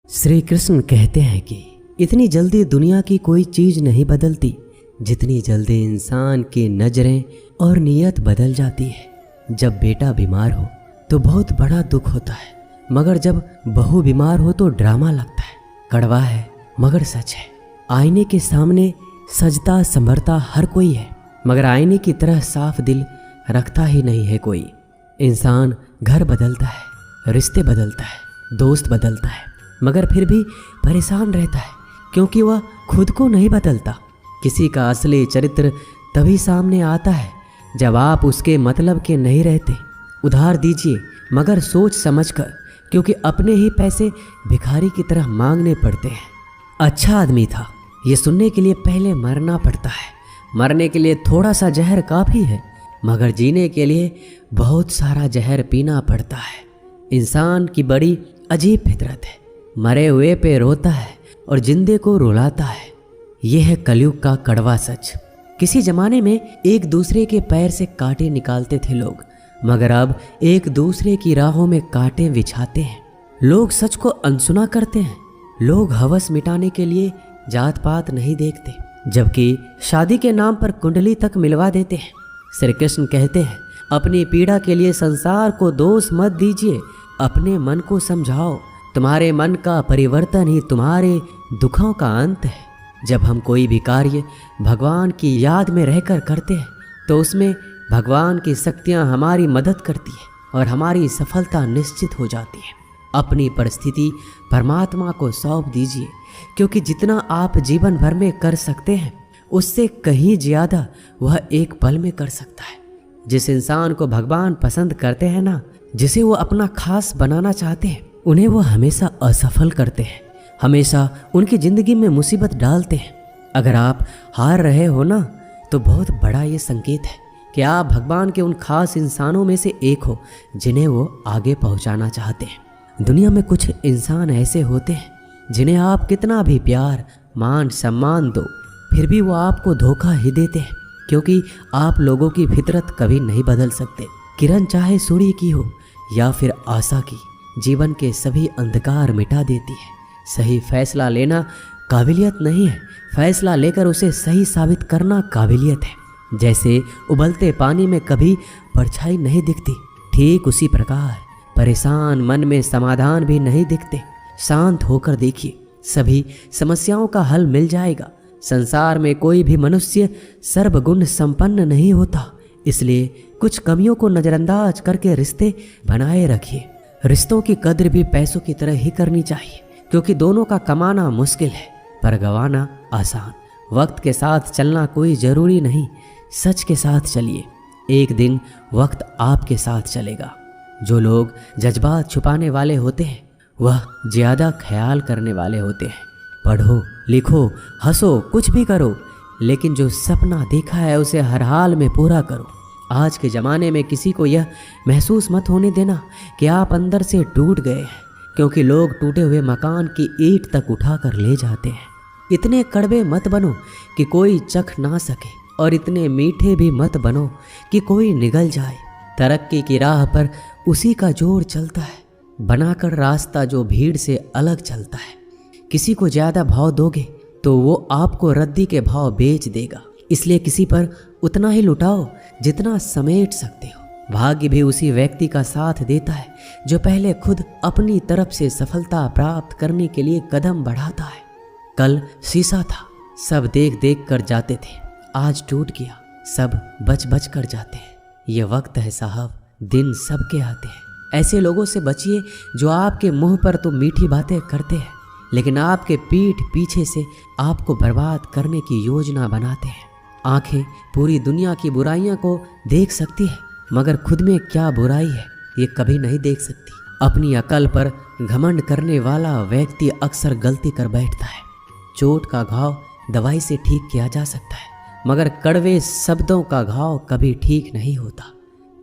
श्री कृष्ण कहते हैं कि इतनी जल्दी दुनिया की कोई चीज़ नहीं बदलती जितनी जल्दी इंसान की नज़रें और नीयत बदल जाती है। जब बेटा बीमार हो तो बहुत बड़ा दुख होता है, मगर जब बहू बीमार हो तो ड्रामा लगता है। कड़वा है मगर सच है। आईने के सामने सजता संभरता हर कोई है, मगर आईने की तरह साफ दिल रखता ही नहीं है कोई। इंसान घर बदलता है, रिश्ते बदलता है, दोस्त बदलता है, मगर फिर भी परेशान रहता है क्योंकि वह खुद को नहीं बदलता। किसी का असली चरित्र तभी सामने आता है जब आप उसके मतलब के नहीं रहते। उधार दीजिए मगर सोच समझकर, क्योंकि अपने ही पैसे भिखारी की तरह मांगने पड़ते हैं। अच्छा आदमी था ये सुनने के लिए पहले मरना पड़ता है। मरने के लिए थोड़ा सा जहर काफ़ी है, मगर जीने के लिए बहुत सारा जहर पीना पड़ता है। इंसान की बड़ी अजीब फितरत है, मरे हुए पे रोता है और जिंदे को रुलाता है। यह है कलयुग का कड़वा सच। किसी जमाने में एक दूसरे के पैर से कांटे निकालते थे लोग, मगर अब एक दूसरे की राहों में कांटे बिछाते हैं। लोग सच को अनसुना करते हैं। लोग हवस मिटाने के लिए जात पात नहीं देखते, जबकि शादी के नाम पर कुंडली तक मिलवा देते हैं। श्री कृष्ण कहते हैं, अपनी पीड़ा के लिए संसार को दोष मत दीजिए, अपने मन को समझाओ। तुम्हारे मन का परिवर्तन ही तुम्हारे दुखों का अंत है। जब हम कोई भी कार्य भगवान की याद में रहकर करते हैं तो उसमें भगवान की शक्तियाँ हमारी मदद करती है और हमारी सफलता निश्चित हो जाती है। अपनी परिस्थिति परमात्मा को सौंप दीजिए, क्योंकि जितना आप जीवन भर में कर सकते हैं उससे कहीं ज़्यादा वह एक पल में कर सकता है। जिस इंसान को भगवान पसंद करते हैं ना, जिसे वो अपना खास बनाना चाहते हैं, उन्हें वो हमेशा असफल करते हैं, हमेशा उनकी ज़िंदगी में मुसीबत डालते हैं। अगर आप हार रहे हो ना, तो बहुत बड़ा ये संकेत है कि आप भगवान के उन खास इंसानों में से एक हो जिन्हें वो आगे पहुंचाना चाहते हैं। दुनिया में कुछ इंसान ऐसे होते हैं जिन्हें आप कितना भी प्यार मान सम्मान दो, फिर भी वो आपको धोखा ही देते हैं, क्योंकि आप लोगों की फितरत कभी नहीं बदल सकते। किरण चाहे सूर्य की हो या फिर आशा की, जीवन के सभी अंधकार मिटा देती है। सही फैसला लेना काबिलियत नहीं है, फैसला लेकर उसे सही साबित करना काबिलियत है। जैसे उबलते पानी में कभी परछाई नहीं दिखती, ठीक उसी प्रकार परेशान मन में समाधान भी नहीं दिखते। शांत होकर देखिए, सभी समस्याओं का हल मिल जाएगा। संसार में कोई भी मनुष्य सर्वगुण संपन्न नहीं होता, इसलिए कुछ कमियों को नज़रअंदाज करके रिश्ते बनाए रखिए। रिश्तों की कद्र भी पैसों की तरह ही करनी चाहिए, क्योंकि दोनों का कमाना मुश्किल है पर गंवाना आसान। वक्त के साथ चलना कोई ज़रूरी नहीं, सच के साथ चलिए, एक दिन वक्त आपके साथ चलेगा। जो लोग जज्बात छुपाने वाले होते हैं वह ज़्यादा ख्याल करने वाले होते हैं। पढ़ो लिखो हंसो कुछ भी करो, लेकिन जो सपना देखा है उसे हर हाल में पूरा करो। आज के ज़माने में किसी को यह महसूस मत होने देना कि आप अंदर से टूट गए हैं, क्योंकि लोग टूटे हुए मकान की ईंट तक उठा कर ले जाते हैं। इतने कड़वे मत बनो कि कोई चख ना सके, और इतने मीठे भी मत बनो कि कोई निगल जाए। तरक्की की राह पर उसी का जोर चलता है, बनाकर रास्ता जो भीड़ से अलग चलता है। किसी को ज़्यादा भाव दोगे तो वो आपको रद्दी के भाव बेच देगा, इसलिए किसी पर उतना ही लुटाओ जितना समेट सकते हो। भाग्य भी उसी व्यक्ति का साथ देता है जो पहले खुद अपनी तरफ से सफलता प्राप्त करने के लिए कदम बढ़ाता है। कल शीशा था, सब देख देख कर जाते थे, आज टूट गया, सब बच बच कर जाते हैं। ये वक्त है साहब, दिन सबके आते हैं। ऐसे लोगों से बचिए जो आपके मुंह पर तो मीठी बातें करते हैं, लेकिन आपके पीठ पीछे से आपको बर्बाद करने की योजना बनाते हैं। आंखें पूरी दुनिया की बुराइयों को देख सकती है, मगर खुद में क्या बुराई है ये कभी नहीं देख सकती। अपनी अकल पर घमंड करने वाला व्यक्ति अक्सर गलती कर बैठता है। चोट का घाव दवाई से ठीक किया जा सकता है, मगर कड़वे शब्दों का घाव कभी ठीक नहीं होता।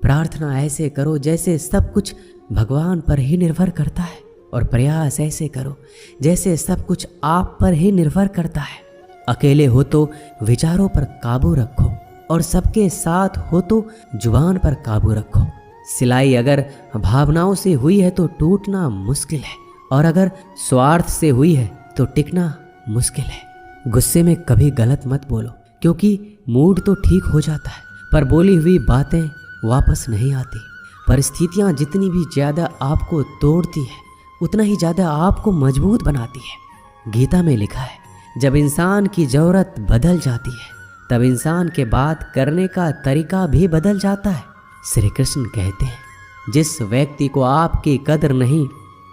प्रार्थना ऐसे करो जैसे सब कुछ भगवान पर ही निर्भर करता है, और प्रयास ऐसे करो जैसे सब कुछ आप पर ही निर्भर करता है। अकेले हो तो विचारों पर काबू रखो, और सबके साथ हो तो जुबान पर काबू रखो। सिलाई अगर भावनाओं से हुई है तो टूटना मुश्किल है, और अगर स्वार्थ से हुई है तो टिकना मुश्किल है। गुस्से में कभी गलत मत बोलो, क्योंकि मूड तो ठीक हो जाता है पर बोली हुई बातें वापस नहीं आती। परिस्थितियाँ जितनी भी ज़्यादा आपको तोड़ती है उतना ही ज़्यादा आपको मजबूत बनाती है। गीता में लिखा है, जब इंसान की ज़रूरत बदल जाती है तब इंसान के बात करने का तरीका भी बदल जाता है। श्री कृष्ण कहते हैं, जिस व्यक्ति को आपकी कदर नहीं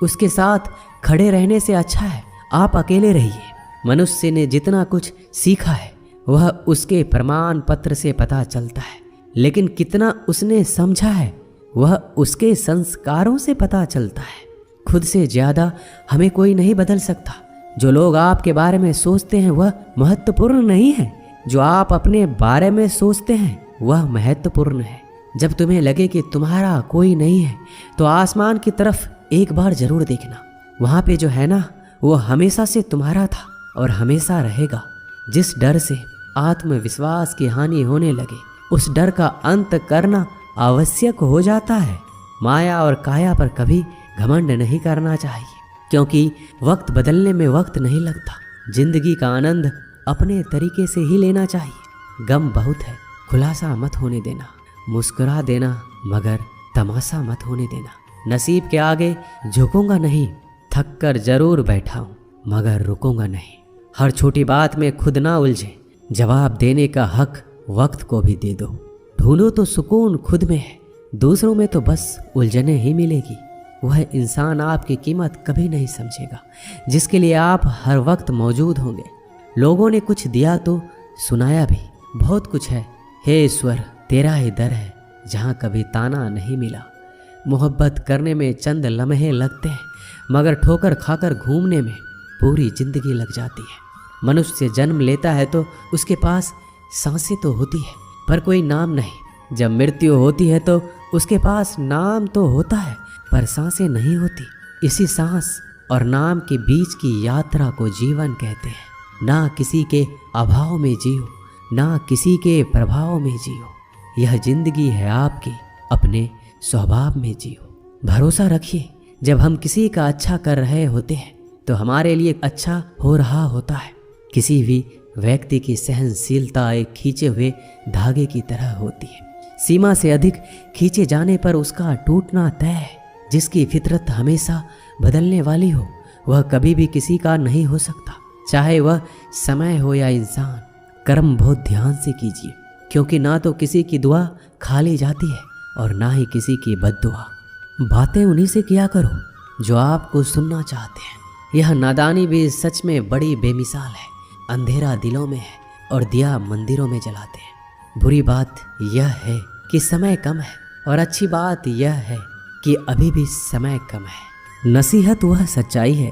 उसके साथ खड़े रहने से अच्छा है आप अकेले रहिए। मनुष्य ने जितना कुछ सीखा है वह उसके प्रमाण पत्र से पता चलता है, लेकिन कितना उसने समझा है वह उसके संस्कारों से पता चलता है। खुद से ज़्यादा हमें कोई नहीं बदल सकता। जो लोग आपके बारे में सोचते हैं वह महत्वपूर्ण नहीं है, जो आप अपने बारे में सोचते हैं वह महत्वपूर्ण है। जब तुम्हें लगे कि तुम्हारा कोई नहीं है तो आसमान की तरफ एक बार जरूर देखना। वहाँ पे जो है ना वो हमेशा से तुम्हारा था और हमेशा रहेगा। जिस डर से आत्मविश्वास की हानि होने लगे उस डर का अंत करना आवश्यक हो जाता है। माया और काया पर कभी घमंड नहीं करना चाहिए, क्योंकि वक्त बदलने में वक्त नहीं लगता। जिंदगी का आनंद अपने तरीके से ही लेना चाहिए। गम बहुत है, खुलासा मत होने देना। मुस्कुरा देना मगर तमाशा मत होने देना। नसीब के आगे झुकूंगा नहीं, थक कर जरूर बैठा हूँ मगर रुकूंगा नहीं। हर छोटी बात में खुद ना उलझे, जवाब देने का हक वक्त को भी दे दो। ढूंढो तो सुकून खुद में है, दूसरों में तो बस उलझने ही मिलेगी। वह इंसान आपकी कीमत कभी नहीं समझेगा जिसके लिए आप हर वक्त मौजूद होंगे। लोगों ने कुछ दिया तो सुनाया भी, बहुत कुछ है। हे ईश्वर, तेरा ही दर है जहाँ कभी ताना नहीं मिला। मोहब्बत करने में चंद लम्हे लगते हैं मगर ठोकर खाकर घूमने में पूरी जिंदगी लग जाती है। मनुष्य जन्म लेता है तो उसके पास सांसें तो होती है पर कोई नाम नहीं। जब मृत्यु होती है तो उसके पास नाम तो होता है पर सांसें नहीं होती। इसी सांस और नाम के बीच की यात्रा को जीवन कहते हैं। ना किसी के अभाव में जियो, ना किसी के प्रभाव में जियो। यह जिंदगी है आपकी, अपने स्वभाव में जियो। भरोसा रखिए, जब हम किसी का अच्छा कर रहे होते हैं तो हमारे लिए अच्छा हो रहा होता है। किसी भी व्यक्ति की सहनशीलता एक खींचे हुए धागे की तरह होती है। सीमा से अधिक खींचे जाने पर उसका टूटना तय है। जिसकी फितरत हमेशा बदलने वाली हो वह कभी भी किसी का नहीं हो सकता, चाहे वह समय हो या इंसान। कर्म बहुत ध्यान से कीजिए, क्योंकि ना तो किसी की दुआ खाली जाती है और ना ही किसी की बद्दुआ। बातें उन्हीं से किया करो जो आपको सुनना चाहते हैं। यह नादानी भी सच में बड़ी बेमिसाल है। अंधेरा दिलों में है और दिया मंदिरों में जलाते हैं। बुरी बात यह है कि समय कम है और अच्छी बात यह है कि अभी भी समय कम है। नसीहत वह सच्चाई है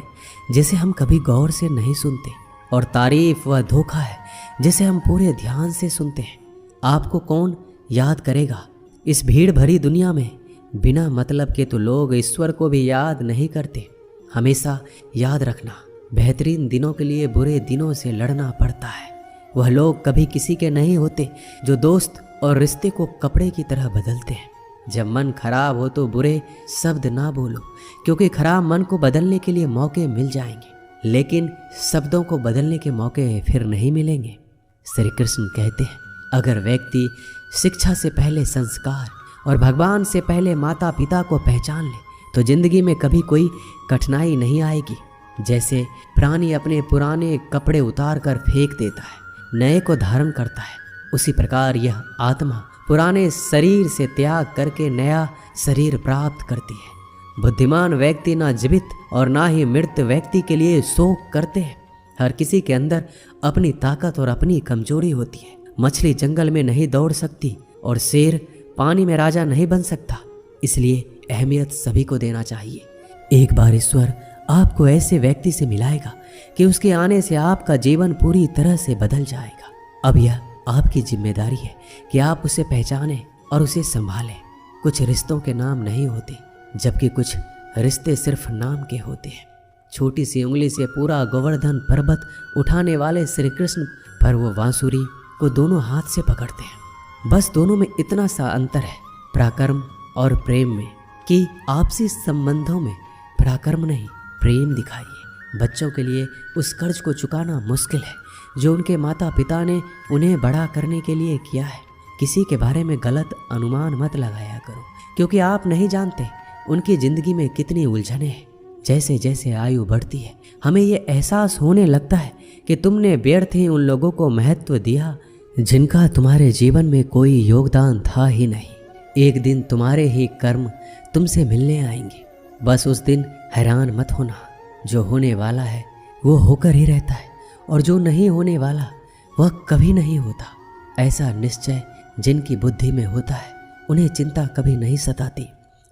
जिसे हम कभी गौर से नहीं सुनते और तारीफ वह धोखा है जिसे हम पूरे ध्यान से सुनते हैं। आपको कौन याद करेगा इस भीड़ भरी दुनिया में? बिना मतलब के तो लोग ईश्वर को भी याद नहीं करते। हमेशा याद रखना, बेहतरीन दिनों के लिए बुरे दिनों से लड़ना पड़ता है। वह लोग कभी किसी के नहीं होते जो दोस्त और रिश्ते को कपड़े की तरह बदलते हैं। जब मन खराब हो तो बुरे शब्द ना बोलो, क्योंकि खराब मन को बदलने के लिए मौके मिल जाएंगे, लेकिन शब्दों को बदलने के मौके फिर नहीं मिलेंगे। श्री कृष्ण कहते हैं, अगर व्यक्ति शिक्षा से पहले संस्कार और भगवान से पहले माता पिता को पहचान ले तो जिंदगी में कभी कोई कठिनाई नहीं आएगी। जैसे प्राणी अपने पुराने कपड़े उतार कर फेंक देता है, नए को धारण करता है, उसी प्रकार यह आत्मा पुराने शरीर से त्याग करके नया शरीर प्राप्त करती है। बुद्धिमान व्यक्ति ना जीवित और ना ही मृत व्यक्ति के लिए शोक करते हैं। हर किसी के अंदर अपनी ताकत और अपनी कमजोरी होती है। मछली जंगल में नहीं दौड़ सकती और शेर पानी में राजा नहीं बन सकता, इसलिए अहमियत सभी को देना चाहिए। एक बार ईश्वर आपको ऐसे व्यक्ति से मिलाएगा कि उसके आने से आपका जीवन पूरी तरह से बदल जाएगा। अब यह आपकी जिम्मेदारी है कि आप उसे पहचानें और उसे संभालें। कुछ रिश्तों के नाम नहीं होते, जबकि कुछ रिश्ते सिर्फ नाम के होते हैं। छोटी सी उंगली से पूरा गोवर्धन पर्वत उठाने वाले श्री कृष्ण पर वो बांसुरी को दोनों हाथ से पकड़ते हैं। बस दोनों में इतना सा अंतर है पराक्रम और प्रेम में, कि आपसी संबंधों में पराक्रम नहीं प्रेम दिखाइए। बच्चों के लिए उस कर्ज को चुकाना मुश्किल है जो उनके माता पिता ने उन्हें बड़ा करने के लिए किया है। किसी के बारे में गलत अनुमान मत लगाया करो, क्योंकि आप नहीं जानते उनकी ज़िंदगी में कितनी उलझनें हैं। जैसे जैसे आयु बढ़ती है हमें ये एहसास होने लगता है कि तुमने व्यर्थ ही उन लोगों को महत्व दिया जिनका तुम्हारे जीवन में कोई योगदान था ही नहीं। एक दिन तुम्हारे ही कर्म तुमसे मिलने आएंगे। बस उस दिन हैरान मत होना। जो होने वाला है वो होकर ही रहता है, और जो नहीं होने वाला वह कभी नहीं होता। ऐसा निश्चय जिनकी बुद्धि में होता है उन्हें चिंता कभी नहीं सताती।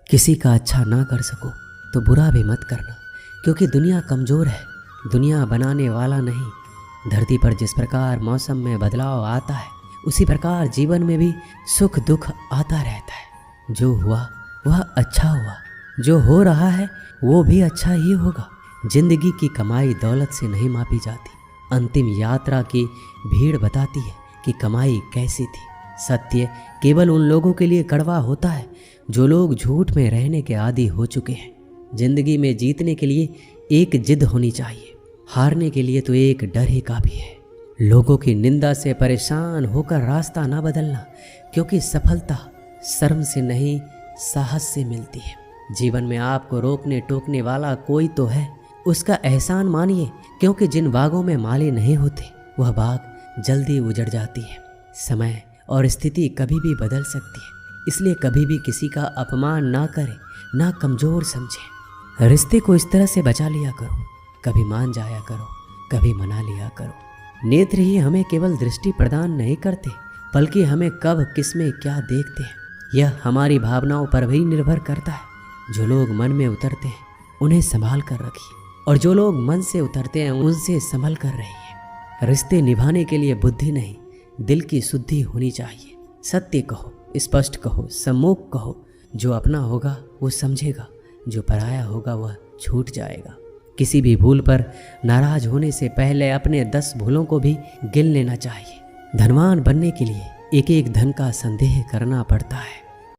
किसी का अच्छा ना कर सको तो बुरा भी मत करना, क्योंकि दुनिया कमज़ोर है, दुनिया बनाने वाला नहीं। धरती पर जिस प्रकार मौसम में बदलाव आता है उसी प्रकार जीवन में भी सुख दुख आता रहता है। जो हुआ वह अच्छा हुआ, जो हो रहा है वो भी अच्छा ही होगा। जिंदगी की कमाई दौलत से नहीं मापी जाती। अंतिम यात्रा की भीड़ बताती है कि कमाई कैसी थी। सत्य केवल उन लोगों के लिए कड़वा होता है जो लोग झूठ में रहने के आदी हो चुके हैं। जिंदगी में जीतने के लिए एक जिद होनी चाहिए, हारने के लिए तो एक डर ही काफ़ी है। लोगों की निंदा से परेशान होकर रास्ता ना बदलना, क्योंकि सफलता शर्म से नहीं साहस से मिलती है। जीवन में आपको रोकने टोकने वाला कोई तो है, उसका एहसान मानिए, क्योंकि जिन बागों में माली नहीं होते वह बाग जल्दी उजड़ जाती है। समय और स्थिति कभी भी बदल सकती है, इसलिए कभी भी किसी का अपमान ना करें, ना कमज़ोर समझें। रिश्ते को इस तरह से बचा लिया करो, कभी मान जाया करो, कभी मना लिया करो। नेत्र ही हमें केवल दृष्टि प्रदान नहीं करते, बल्कि हमें कब किस में क्या देखते हैं यह हमारी भावनाओं पर भी निर्भर करता है। जो लोग मन में उतरते हैं उन्हें संभाल कर रखिए, और जो लोग मन से उतरते हैं उनसे संभल कर रहिए। रिश्ते निभाने के लिए बुद्धि नहीं, दिल की शुद्धि होनी चाहिए। सत्य कहो, स्पष्ट कहो, सम्मुख कहो। जो अपना होगा वो समझेगा, जो पराया होगा वह छूट जाएगा। किसी भी भूल पर नाराज होने से पहले अपने 10 भूलों को भी गिन लेना चाहिए। धनवान बनने के लिए एक एक धन का संदेह करना पड़ता है।